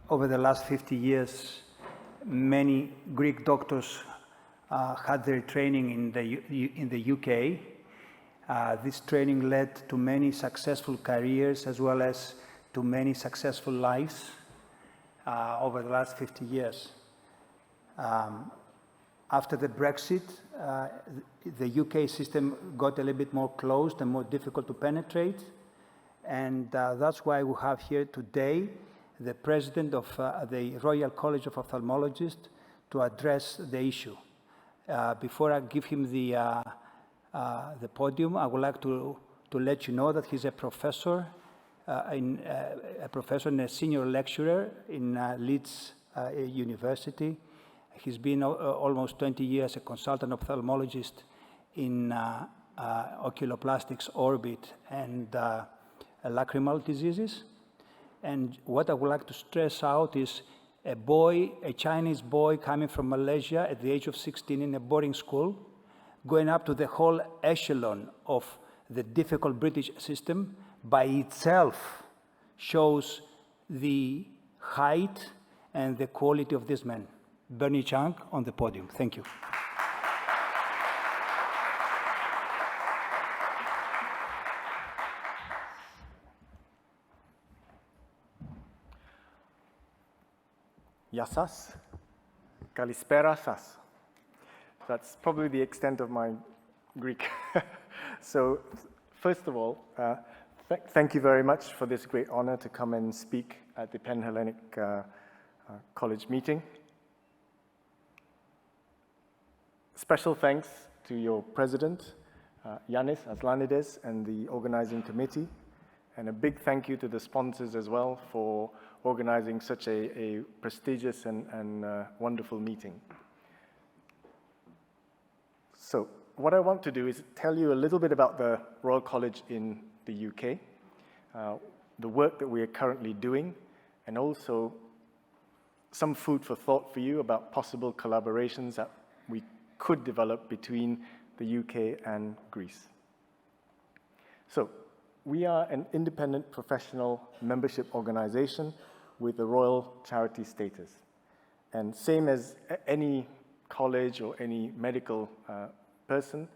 over the last 50 years, many Greek doctors had their training in the UK. This training led to many successful careers as well as to many successful lives over the last 50 years. After the Brexit, the UK system got a little bit more closed and more difficult to penetrate. And that's why we have here today the president of the Royal College of Ophthalmologists to address the issue. Before I give him the podium, I would like to let you know that he's a professor, and a senior lecturer in Leeds University. He's been almost 20 years a consultant ophthalmologist in oculoplastics, orbit, and lacrimal diseases. And what I would like to stress out is a Chinese boy coming from Malaysia at the age of 16 in a boarding school, going up to the whole echelon of the difficult British system by itself shows the height and the quality of this man. Bernie Chang on the podium. Thank you. Γεια σας. Kalispera σας. That's probably the extent of my Greek. So, first of all, thank you very much for this great honor to come and speak at the Pan-Hellenic College meeting. Special thanks to your president, Yannis Aslanides, and the organizing committee. And a big thank you to the sponsors as well for organizing such a prestigious and wonderful meeting. So what I want to do is tell you a little bit about the Royal College in the UK, the work that we are currently doing, and also some food for thought for you about possible collaborations that we could develop between the UK and Greece. So, we are an independent professional membership organization with a royal charity status. And same as any college or any medical person,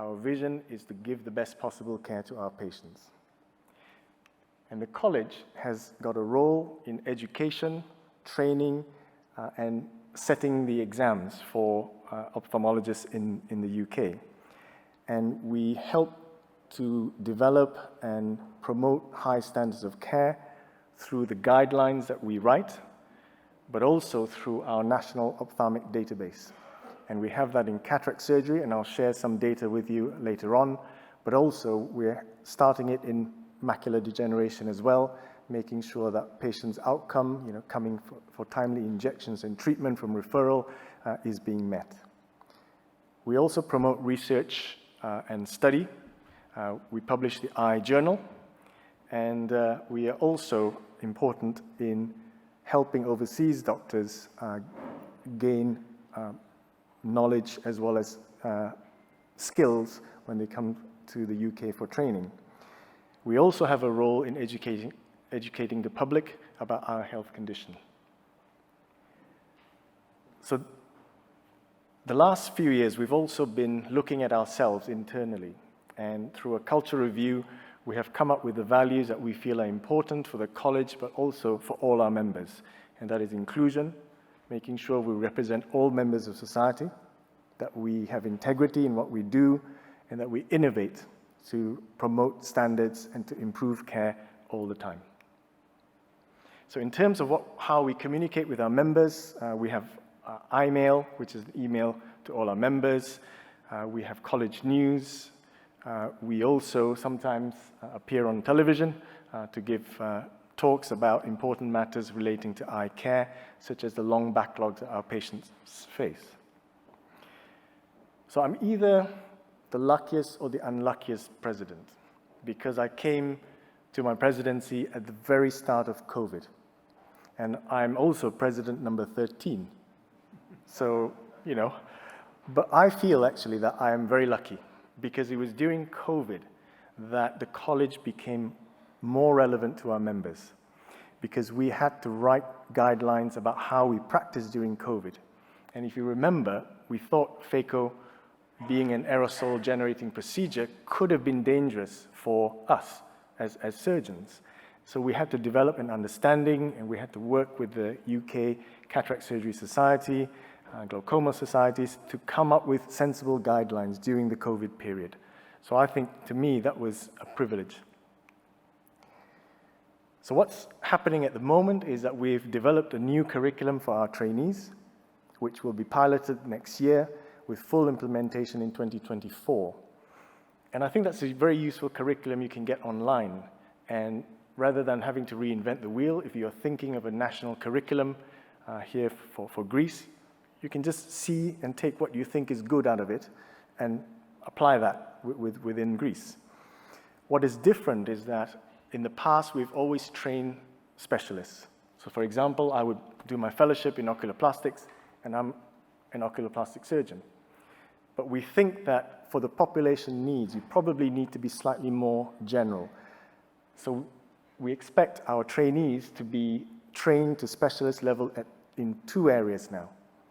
our vision is to give the best possible care to our patients. And the college has got a role in education, training, and setting the exams for ophthalmologists in the UK. And we help to develop and promote high standards of care through the guidelines that we write, but also through our national ophthalmic database. And we have that in cataract surgery, and I'll share some data with you later on, but also we're starting it in macular degeneration as well, making sure that patients' outcome, coming for timely injections and treatment from referral is being met. We also promote research and study. We publish the Eye Journal, and we are also important in helping overseas doctors gain knowledge as well as skills when they come to the UK for training. We also have a role in educating the public about our health condition. So the last few years, we've also been looking at ourselves internally, and through a culture review, we have come up with the values that we feel are important for the college, but also for all our members. And that is inclusion, making sure we represent all members of society, that we have integrity in what we do, and that we innovate to promote standards and to improve care all the time. So in terms of how we communicate with our members, we have iMail, which is an email to all our members. We have college news. We also sometimes appear on television to give talks about important matters relating to eye care, such as the long backlogs that our patients face. So I'm either the luckiest or the unluckiest president, because I came to my presidency at the very start of COVID. And I'm also president number 13. So, but I feel actually that I am very lucky, because it was during COVID that the college became more relevant to our members. because we had to write guidelines about how we practice during COVID. And if you remember, we thought phaco, being an aerosol generating procedure, could have been dangerous for us as surgeons. So we had to develop an understanding, and we had to work with the UK Cataract Surgery Society, glaucoma societies, to come up with sensible guidelines during the COVID period. So I think, to me, that was a privilege. So what's happening at the moment is that we've developed a new curriculum for our trainees, which will be piloted next year with full implementation in 2024. And I think that's a very useful curriculum you can get online. And rather than having to reinvent the wheel, if you're thinking of a national curriculum here for Greece, you can just see and take what you think is good out of it and apply that within Greece. What is different is that in the past, we've always trained specialists. So for example, I would do my fellowship in oculoplastics, and I'm an oculoplastic surgeon. But we think that for the population needs, you probably need to be slightly more general. So we expect our trainees to be trained to specialist level in 2 areas now.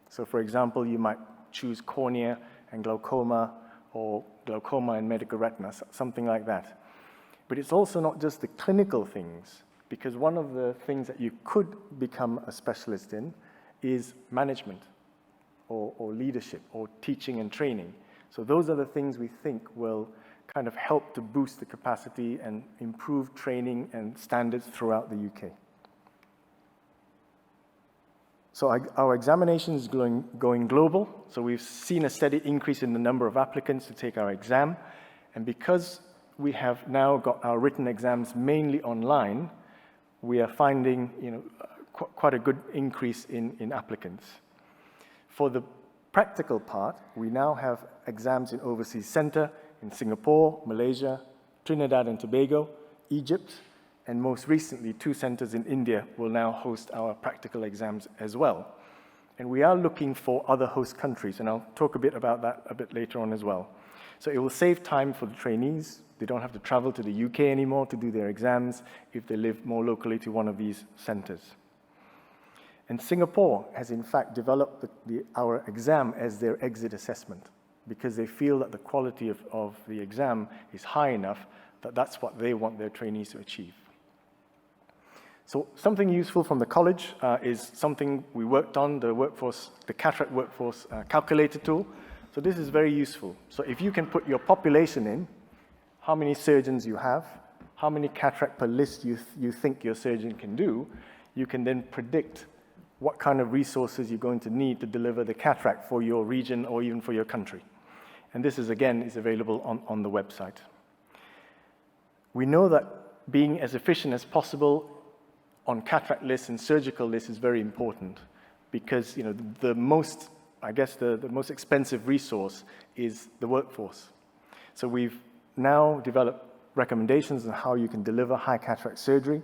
So for example, you might choose cornea and glaucoma, or glaucoma and medical retina, something like that. But it's also not just the clinical things, because one of the things that you could become a specialist in is management, or leadership, or teaching and training. So those are the things we think will kind of help to boost the capacity and improve training and standards throughout the UK. So our examination is going global. So we've seen a steady increase in the number of applicants to take our exam. And because we have now got our written exams mainly online, we are finding quite a good increase in applicants. For the practical part, we now have exams in overseas center in Singapore, Malaysia, Trinidad and Tobago, Egypt, and most recently 2 centers in India will now host our practical exams as well. And we are looking for other host countries, and I'll talk a bit about that a bit later on as well. So it will save time for the trainees. They don't have to travel to the UK anymore to do their exams if they live more locally to one of these centers. And Singapore has in fact developed our exam as their exit assessment, because they feel that the quality of the exam is high enough that that's what they want their trainees to achieve. So something useful from the college is something we worked on, the Cataract workforce calculator tool. So this is very useful. So if you can put your population in, how many surgeons you have, how many cataract per list you think your surgeon can do, you can then predict what kind of resources you're going to need to deliver the cataract for your region or even for your country. And this is available on the website. We know that being as efficient as possible on cataract lists and surgical lists is very important, because the most expensive resource is the workforce. So we've now developed recommendations on how you can deliver high cataract surgery,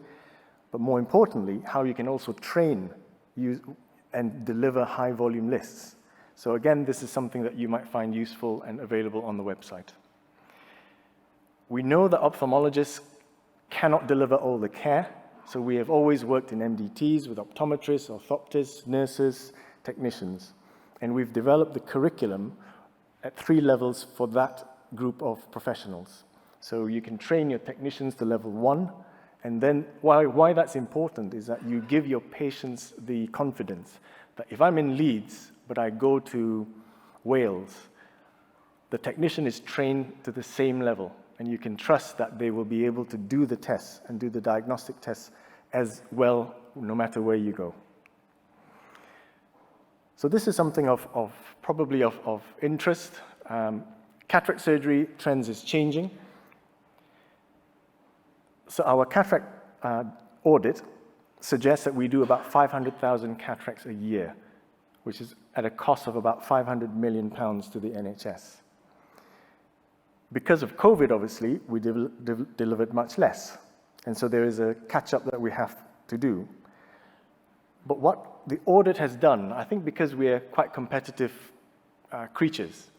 but more importantly, how you can also train and deliver high volume lists. So again, this is something that you might find useful and available on the website. We know that ophthalmologists cannot deliver all the care, so we have always worked in MDTs with optometrists, orthoptists, nurses, technicians. And we've developed the curriculum at 3 levels for that group of professionals. So you can train your technicians to level 1, and then why that's important is that you give your patients the confidence that if I'm in Leeds, but I go to Wales, the technician is trained to the same level, and you can trust that they will be able to do the tests and do the diagnostic tests as well, no matter where you go. So this is something probably of interest. Cataract surgery trends is changing. So our cataract audit suggests that we do about 500,000 cataracts a year, which is at a cost of about £500 million to the NHS. Because of COVID, obviously, we delivered much less. And so there is a catch-up that we have to do. But what the audit has done, I think because we are quite competitive creatures,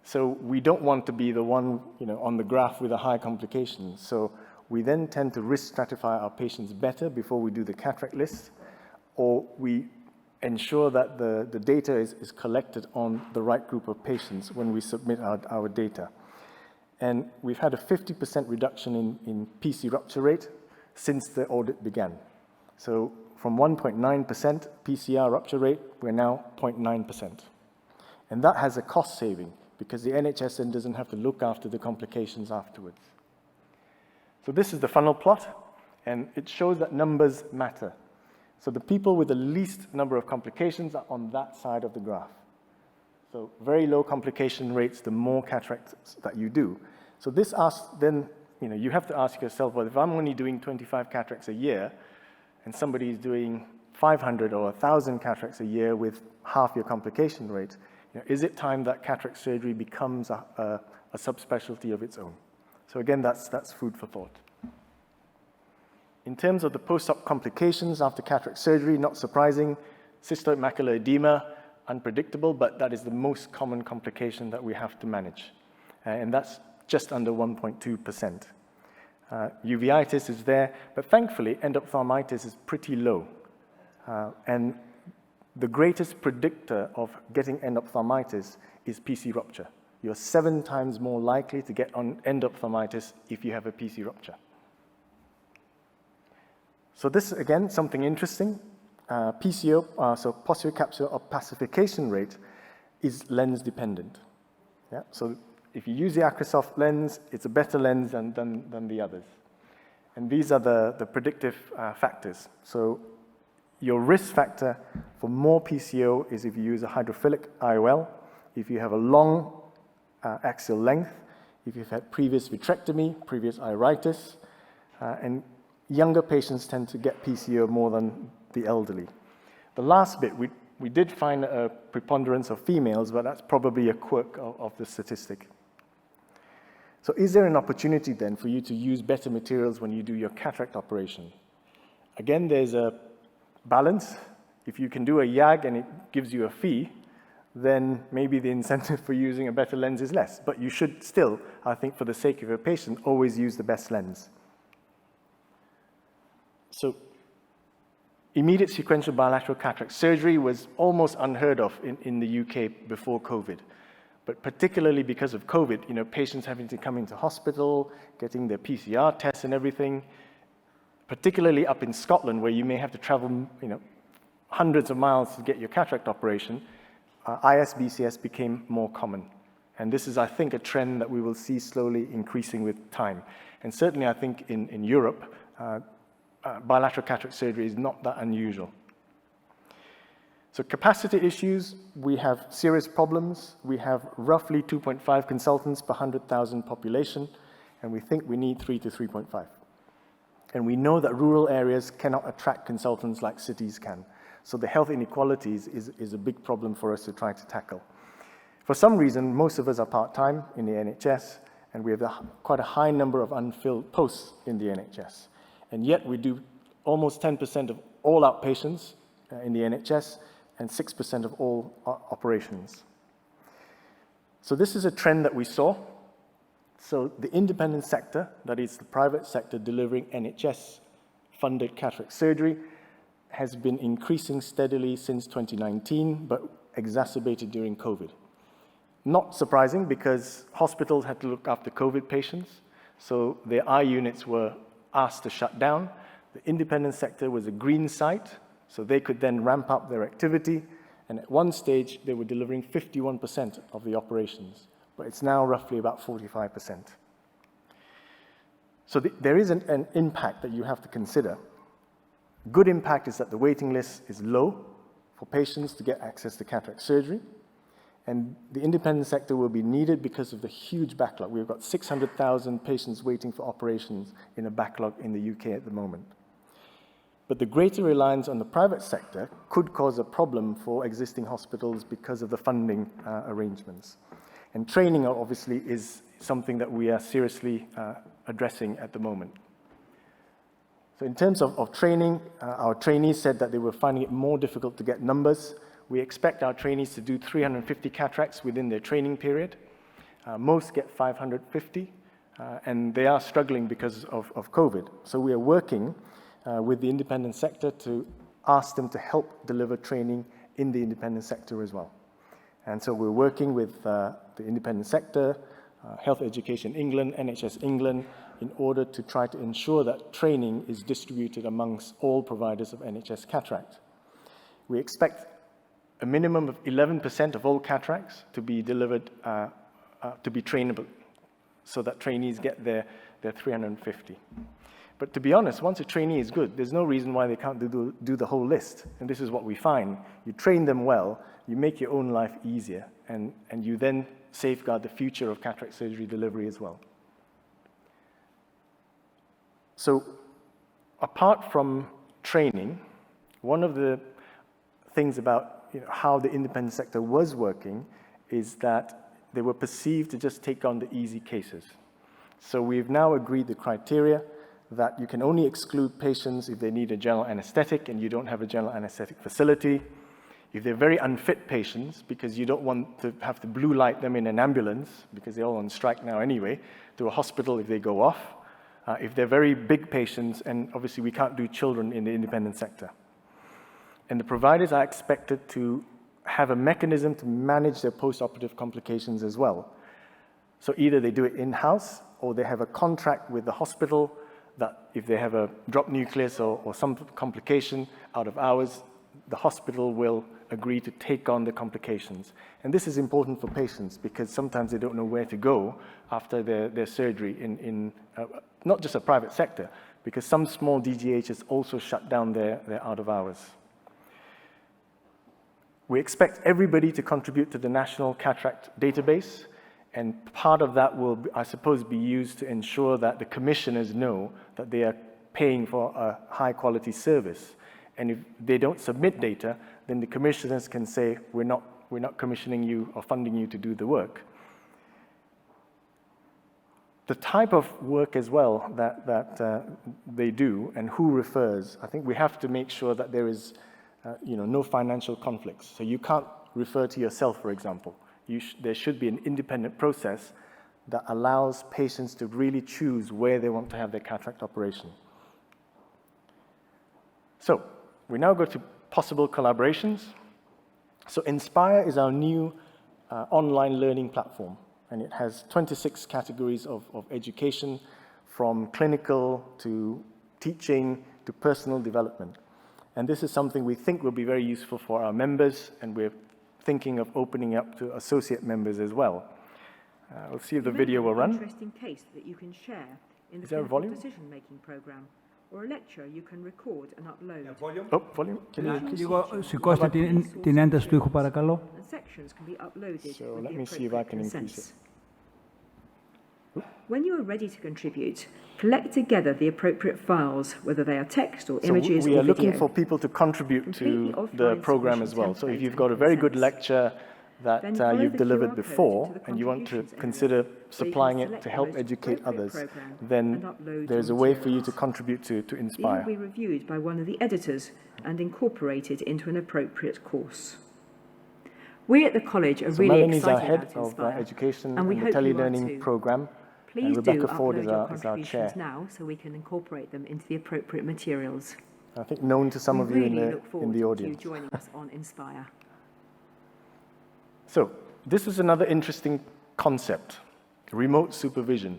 so we don't want to be the one on the graph with a high complication. So we then tend to risk stratify our patients better before we do the cataract list, or we ensure that the data is collected on the right group of patients when we submit our data. And we've had a 50% reduction in PC rupture rate since the audit began. So from 1.9% PCR rupture rate, we're now 0.9%. And that has a cost saving because the NHS then doesn't have to look after the complications afterwards. So this is the funnel plot, and it shows that numbers matter. So the people with the least number of complications are on that side of the graph. So very low complication rates, the more cataracts that you do. So this asks, then, you have to ask yourself, well, if I'm only doing 25 cataracts a year, and somebody is doing 500 or 1,000 cataracts a year with half your complication rate, is it time that cataract surgery becomes a subspecialty of its own? So again, that's food for thought. In terms of the post-op complications after cataract surgery, not surprising, cystoid macular edema, unpredictable, but that is the most common complication that we have to manage. And that's just under 1.2%. Uveitis is there, but thankfully, endophthalmitis is pretty low. And the greatest predictor of getting endophthalmitis is PC rupture. You're 7 times more likely to get on endophthalmitis if you have a PC rupture. So this, again, something interesting. PCO, so posterior capsular opacification rate, is lens dependent. Yeah? So if you use the RCOPhth lens, it's a better lens than the others. And these are the predictive factors. So your risk factor for more PCO is if you use a hydrophilic IOL, if you have a long axial length, if you've had previous vitrectomy, previous iritis, and younger patients tend to get PCO more than the elderly. The last bit, we did find a preponderance of females, but that's probably a quirk of the statistic. So is there an opportunity then for you to use better materials when you do your cataract operation? Again, there's a balance. If you can do a YAG and it gives you a fee, then maybe the incentive for using a better lens is less. But you should still, I think, for the sake of your patient, always use the best lens. So immediate sequential bilateral cataract surgery was almost unheard of in the UK before COVID. But particularly because of COVID, patients having to come into hospital, getting their PCR tests and everything, particularly up in Scotland where you may have to travel, hundreds of miles to get your cataract operation, ISBCS became more common. And this is, I think, a trend that we will see slowly increasing with time. And certainly, I think in Europe, bilateral cataract surgery is not that unusual. So capacity issues, we have serious problems. We have roughly 2.5 consultants per 100,000 population, and we think we need 3 to 3.5. And we know that rural areas cannot attract consultants like cities can. So the health inequalities is a big problem for us to try to tackle. For some reason, most of us are part-time in the NHS, and we have quite a high number of unfilled posts in the NHS. And yet we do almost 10% of all outpatients in the NHS and 6% of all operations. So this is a trend that we saw. So the independent sector, that is the private sector delivering NHS-funded cataract surgery, has been increasing steadily since 2019, but exacerbated during COVID. Not surprising because hospitals had to look after COVID patients, so their eye units were asked to shut down. The independent sector was a green site, so they could then ramp up their activity, and at one stage they were delivering 51% of the operations, but it's now roughly about 45%. So there is an impact that you have to consider. Good impact is that the waiting list is low for patients to get access to cataract surgery, and the independent sector will be needed because of the huge backlog. We've got 600,000 patients waiting for operations in a backlog in the UK at the moment. But the greater reliance on the private sector could cause a problem for existing hospitals because of the funding arrangements. And training, obviously, is something that we are seriously addressing at the moment. So in terms of training, our trainees said that they were finding it more difficult to get numbers. We expect our trainees to do 350 cataracts within their training period. Most get 550. and they are struggling because of COVID. So we are working with the independent sector to ask them to help deliver training in the independent sector as well. And so we're working with the independent sector, Health Education England, NHS England, in order to try to ensure that training is distributed amongst all providers of NHS cataract. We expect a minimum of 11% of all cataracts to be delivered, to be trainable, so that trainees get their 350. But to be honest, once a trainee is good, there's no reason why they can't do the whole list. And this is what we find. You train them well, you make your own life easier, and you then safeguard the future of cataract surgery delivery as well. So apart from training, one of the things about how the independent sector was working is that they were perceived to just take on the easy cases. So we've now agreed the criteria that you can only exclude patients if they need a general anesthetic and you don't have a general anesthetic facility, if they're very unfit patients because you don't want to have to blue light them in an ambulance because they're all on strike now anyway, to a hospital if they go off, if they're very big patients, and obviously we can't do children in the independent sector. And the providers are expected to have a mechanism to manage their post-operative complications as well. So either they do it in-house or they have a contract with the hospital that if they have a dropped nucleus or some complication out of hours, the hospital will agree to take on the complications. And this is important for patients because sometimes they don't know where to go after their surgery in not just a private sector, because some small DGHs also shut down their out of hours. We expect everybody to contribute to the National Cataract Database, and part of that will, I suppose, be used to ensure that the commissioners know that they are paying for a high-quality service. And if they don't submit data, then the commissioners can say, we're not commissioning you or funding you to do the work. The type of work as well that they do and who refers, I think we have to make sure that there is no financial conflicts. So you can't refer to yourself, for example. There should be an independent process that allows patients to really choose where they want to have their cataract operation. So we now go to possible collaborations. So Inspire is our new online learning platform, and it has 26 categories of education, from clinical to teaching to personal development. And this is something we think will be very useful for our members, and we're thinking of opening up to associate members as well. We'll see if the video will run. Interesting case that you can share in the decision-making program, or a lecture you can record and upload. Oh, volume. Λίγο σηκώστε την ένταση του ήχου, παρακαλώ. And sections can be uploaded So with let the me see if I can appropriate increase consents. When you are ready to contribute, collect together the appropriate files, whether they are text or images So we or are looking video. for people to contribute to the program as well. So if you've got a very good lecture that you've delivered before and you want to consider supplying it to help educate others, then there's a way for you to contribute to Inspire. These will be reviewed by one of the editors and incorporated into an appropriate course. We at the college are really Melanie is our excited head about of Inspire, education and we and the hope you are tele-learning too. program. Please And do Rebecca Ford upload is your our contributions chair. now so we can incorporate them into the appropriate materials. I think known to some of you We really look in forward the to audience. you joining us on Inspire. So this is another interesting concept, remote supervision.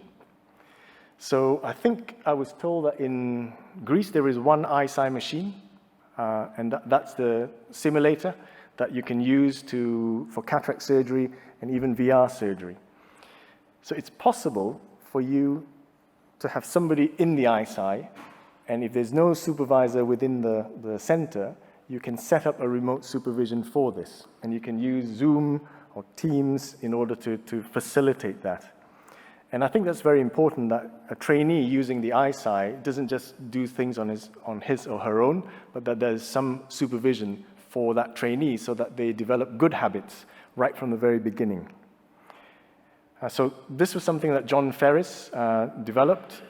So I think I was told that in Greece there is one ISI machine, and that's the simulator that you can use for cataract surgery and even VR surgery. So it's possible for you to have somebody in the ISI, and if there's no supervisor within the center, you can set up a remote supervision for this. And you can use Zoom or Teams in order to facilitate that. And I think that's very important, that a trainee using the ISI doesn't just do things on his or her own, but that there's some supervision for that trainee so that they develop good habits right from the very beginning. So this was something that John Ferris developed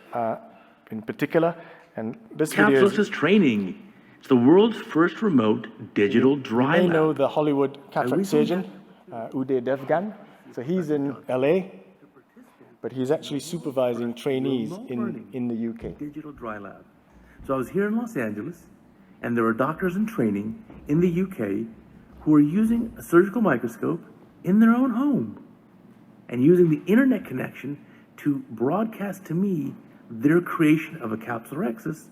in particular, and this video Capsulosis training. It's the world's first remote digital dry You may know lab. the Hollywood cataract surgeon, Uday Devgan. So he's in LA, but he's actually supervising trainees in the UK. Digital dry lab. So I was here in Los Angeles, and there were doctors in training in the UK who are using a surgical microscope in their own home and using the internet connection to broadcast to me their creation of a capsulorhexis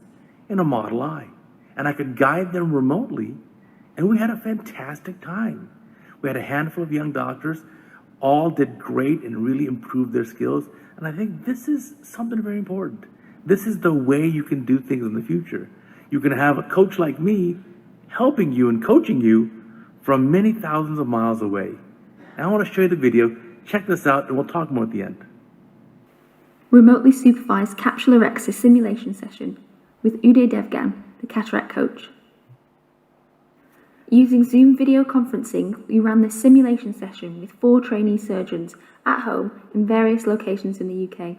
in a Model I. And I could guide them remotely, and we had a fantastic time. We had a handful of young doctors, all did great and really improved their skills. And I think this is something very important. This is the way you can do things in the future. You can have a coach like me helping you and coaching you from many thousands of miles away. And I want to show you the video. Check this out, and we'll talk more at the end. Remotely supervised capsulorhexis simulation session with Uday Devgan, the cataract coach. Using Zoom video conferencing, we ran this simulation session with 4 trainee surgeons at home in various locations in the UK.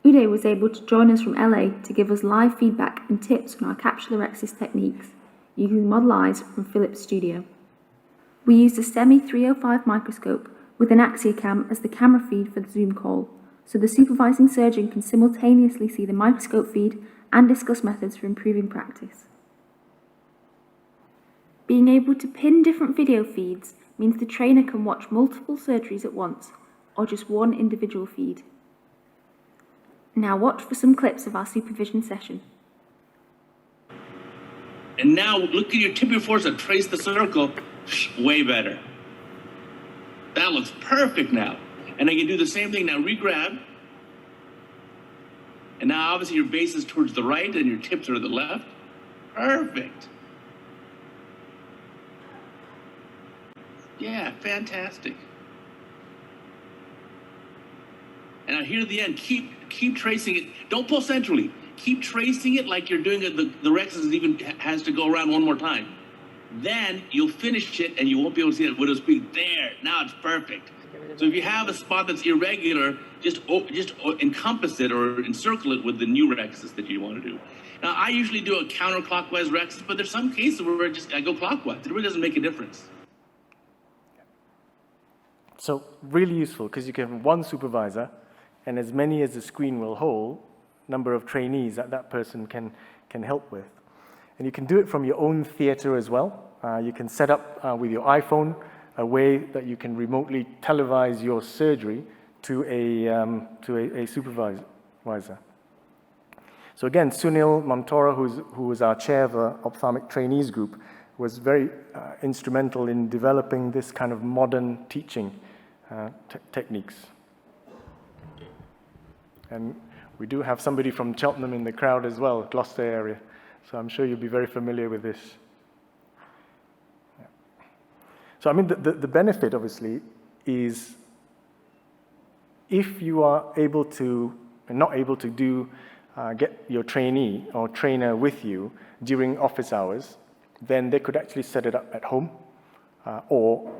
Uday was able to join us from LA to give us live feedback and tips on our capsulorhexis techniques, using Model Is from Philips Studio. We used a SEMI-305 microscope with an AxiaCam as the camera feed for the Zoom call, so the supervising surgeon can simultaneously see the microscope feed and discuss methods for improving practice. Being able to pin different video feeds means the trainer can watch multiple surgeries at once, or just one individual feed. Now watch for some clips of our supervision session. And now look at your tip of your forehead, trace the circle, way better. That looks perfect now. And I can do the same thing now, re-grab. And now obviously your base is towards the right and your tips are to the left. Perfect. Yeah, fantastic. And now here at the end, keep tracing it. Don't pull centrally. Keep tracing it like you're doing it. The rhexis even has to go around one more time. Then you'll finish it and you won't be able to see it. But it'll speak there. Now it's perfect. So if you have a spot that's irregular, just encompass it or encircle it with the new rhexis that you want to do. Now I usually do a counterclockwise rhexis, but there's some cases where I go clockwise. It really doesn't make a difference. So really useful because you can have one supervisor and as many as the screen will hold, number of trainees that person can help with. And you can do it from your own theater as well. You can set up with your iPhone a way that you can remotely televise your surgery to a supervisor. So again, Sunil Mamtora, who was our chair of the ophthalmic trainees group, was very instrumental in developing this kind of modern teaching techniques. And we do have somebody from Cheltenham in the crowd as well, Gloucester area. So I'm sure you'll be very familiar with this. Yeah. So I mean, the benefit obviously is if you are able to, and not able to do, get your trainee or trainer with you during office hours, then they could actually set it up at home or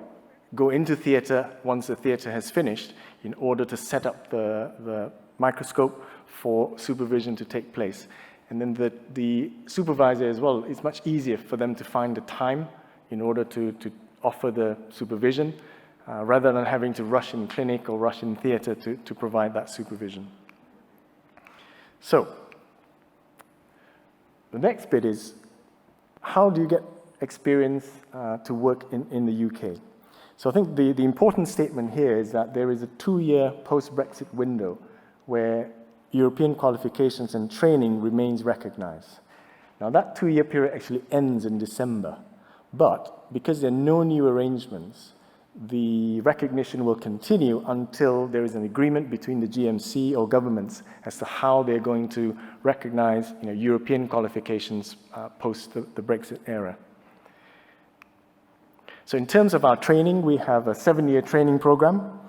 go into theater once the theater has finished in order to set up the microscope for supervision to take place. And then the supervisor as well, it's much easier for them to find the time in order to offer the supervision rather than having to rush in clinic or rush in theater to provide that supervision. So the next bit is, how do you get experience to work in the UK? So I think the important statement here is that there is a 2-year post-Brexit window where European qualifications and training remains recognized. Now that 2-year period actually ends in December, but because there are no new arrangements, the recognition will continue until there is an agreement between the GMC or governments as to how they're going to recognize European qualifications post the Brexit era. So in terms of our training, we have a 7-year training program,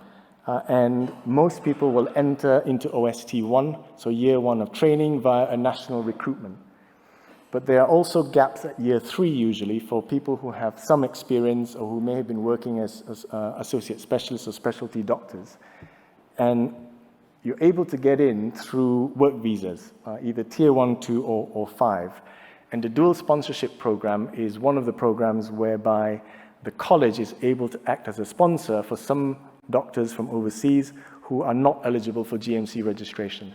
and most people will enter into OST1, so year 1 of training via a national recruitment. But there are also gaps at year 3 usually for people who have some experience or who may have been working as associate specialists or specialty doctors. And you're able to get in through work visas, either tier 1, 2, or 5. And the dual sponsorship program is one of the programs whereby the college is able to act as a sponsor for some doctors from overseas who are not eligible for GMC registration.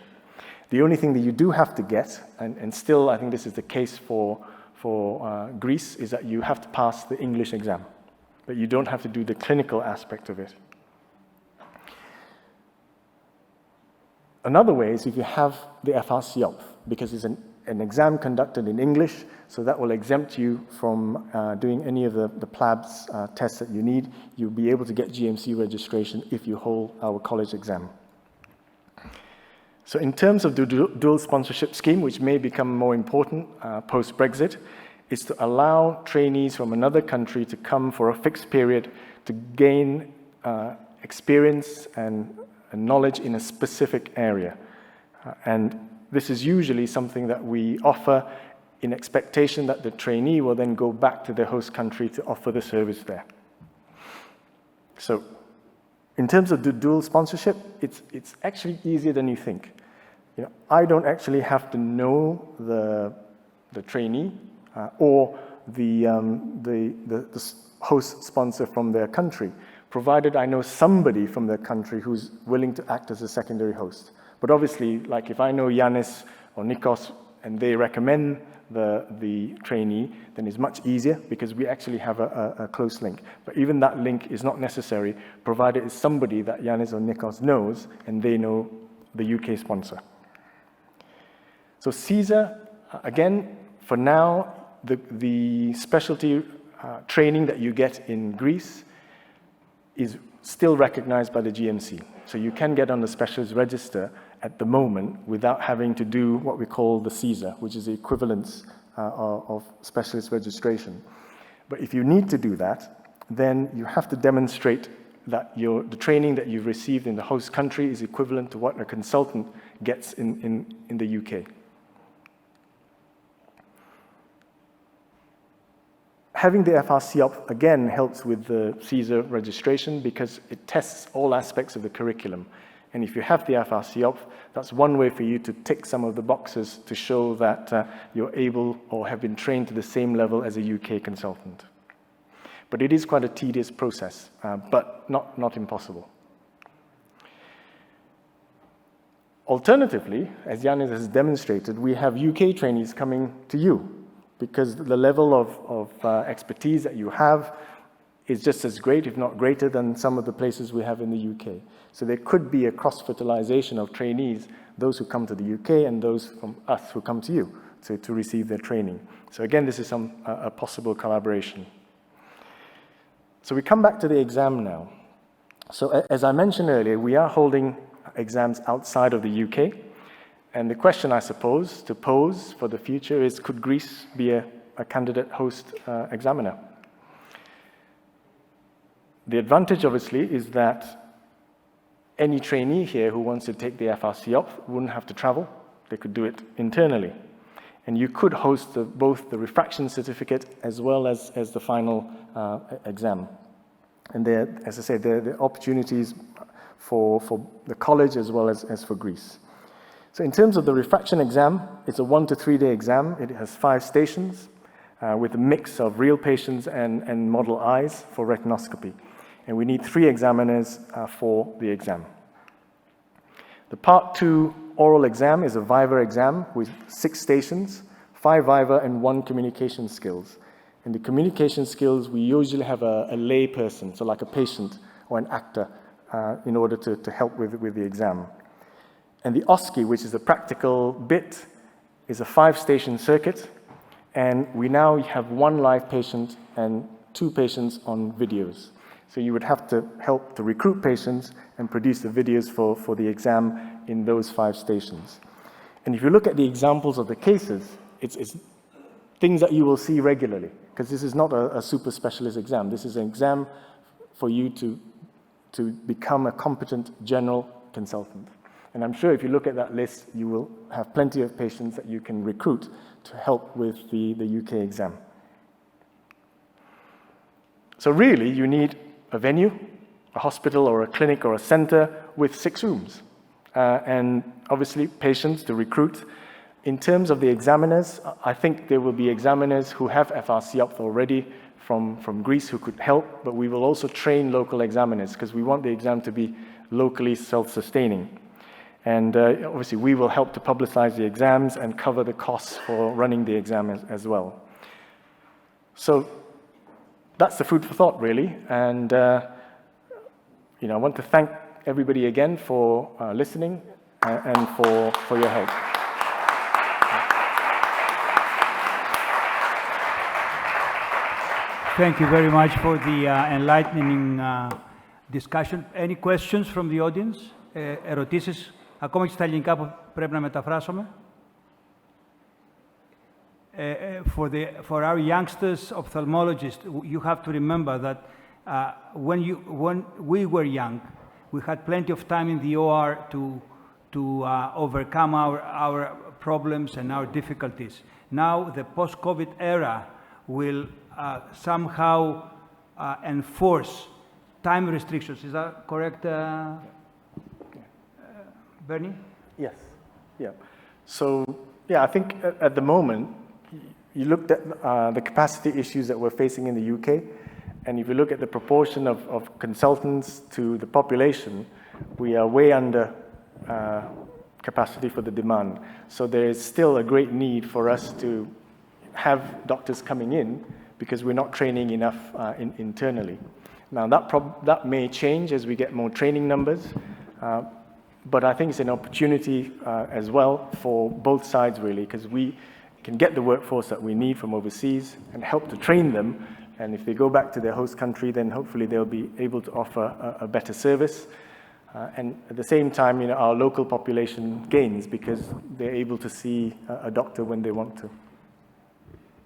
The only thing that you do have to get, and still I think this is the case for Greece, is that you have to pass the English exam, but you don't have to do the clinical aspect of it. Another way is if you have the RCOPhth, because it's an exam conducted in English, so that will exempt you from doing any of the PLABS tests that you need. You'll be able to get GMC registration if you hold our college exam. So in terms of the dual sponsorship scheme, which may become more important post-Brexit, is to allow trainees from another country to come for a fixed period to gain experience and knowledge in a specific area. And this is usually something that we offer in expectation that the trainee will then go back to their host country to offer the service there. So in terms of the dual sponsorship, it's actually easier than you think. You know, I don't actually have to know the trainee or the host sponsor from their country, provided I know somebody from their country who's willing to act as a secondary host. But obviously, like if I know Yanis or Nikos and they recommend the trainee, then it's much easier because we actually have a close link. But even that link is not necessary, provided it's somebody that Yanis or Nikos knows and they know the UK sponsor. So CSER, again, for now, the specialty training that you get in Greece is still recognized by the GMC. So you can get on the specialist register at the moment without having to do what we call the CSER, which is the equivalence of specialist registration. But if you need to do that, then you have to demonstrate that the training that you've received in the host country is equivalent to what a consultant gets in the UK. Having the RCOPhth, again, helps with the CSER registration because it tests all aspects of the curriculum. And if you have the RCOPhth, that's one way for you to tick some of the boxes to show that you're able or have been trained to the same level as a UK consultant. But it is quite a tedious process, but not impossible. Alternatively, as Yanis has demonstrated, we have UK trainees coming to you, because the level of expertise that you have is just as great, if not greater, than some of the places we have in the UK. So there could be a cross-fertilization of trainees, those who come to the UK and those from us who come to you to receive their training. So again, this is a possible collaboration. So we come back to the exam now. So as I mentioned earlier, we are holding exams outside of the UK. And the question, I suppose, to pose for the future is, could Greece be a candidate host examiner? The advantage, obviously, is that any trainee here who wants to take the RCOPhth wouldn't have to travel. They could do it internally. And you could host both the refraction certificate as well as the final exam. And there, as I said, there are opportunities for the college as well as for Greece. So in terms of the refraction exam, it's a 1 to 3 day exam. It has 5 stations with a mix of real patients and model eyes for retinoscopy. And we need 3 examiners for the exam. The Part 2 oral exam is a viva exam with 6 stations, 5 viva and 1 communication skills. In the communication skills, we usually have a lay person, so like a patient or an actor, in order to help with the exam. And the OSCE, which is the practical bit, is a 5-station circuit, and we now have 1 live patient and 2 patients on videos. So you would have to help to recruit patients and produce the videos for the exam in those 5 stations. And if you look at the examples of the cases, it's things that you will see regularly, because this is not a super specialist exam. This is an exam for you to become a competent general consultant. And I'm sure if you look at that list, you will have plenty of patients that you can recruit to help with the UK exam. So really, you need a venue, a hospital or a clinic or a center with 6 rooms. And obviously, patients to recruit. In terms of the examiners, I think there will be examiners who have RCOPhth already from Greece who could help, but we will also train local examiners because we want the exam to be locally self-sustaining. And obviously, we will help to publicize the exams and cover the costs for running the exam as well. So that's the food for thought, really. And I want to thank everybody again for listening and for your help. Thank you very much for the enlightening discussion. Any questions from the audience? Ερωτήσεις, ακόμα και στα ελληνικά που πρέπει να μεταφράσουμε. For our youngsters ophthalmologists, you have to remember that when we were young, we had plenty of time in the OR to overcome our problems and our difficulties. Now, the post-COVID era will somehow enforce time restrictions. Is that correct, Bernie? Yes. Yeah. So, yeah, I think at the moment, you looked at the capacity issues that we're facing in the UK, and if you look at the proportion of consultants to the population, we are way under capacity for the demand. So there is still a great need for us to have doctors coming in because we're not training enough internally. Now, that may change as we get more training numbers, but I think it's an opportunity as well for both sides, really, because we can get the workforce that we need from overseas and help to train them. And if they go back to their host country, then hopefully they'll be able to offer a better service. And at the same time, our local population gains because they're able to see a doctor when they want to.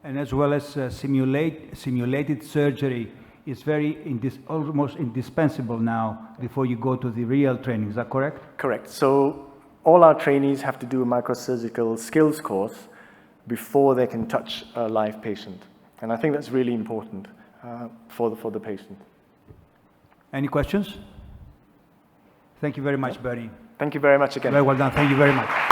And as well as simulated surgery is almost indispensable now before you go to the real training. Is that correct? Correct. So all our trainees have to do a microsurgical skills course before they can touch a live patient. And I think that's really important for the patient. Any questions? Thank you very much, Bernie. Thank you very much again. Very well done. Thank you very much.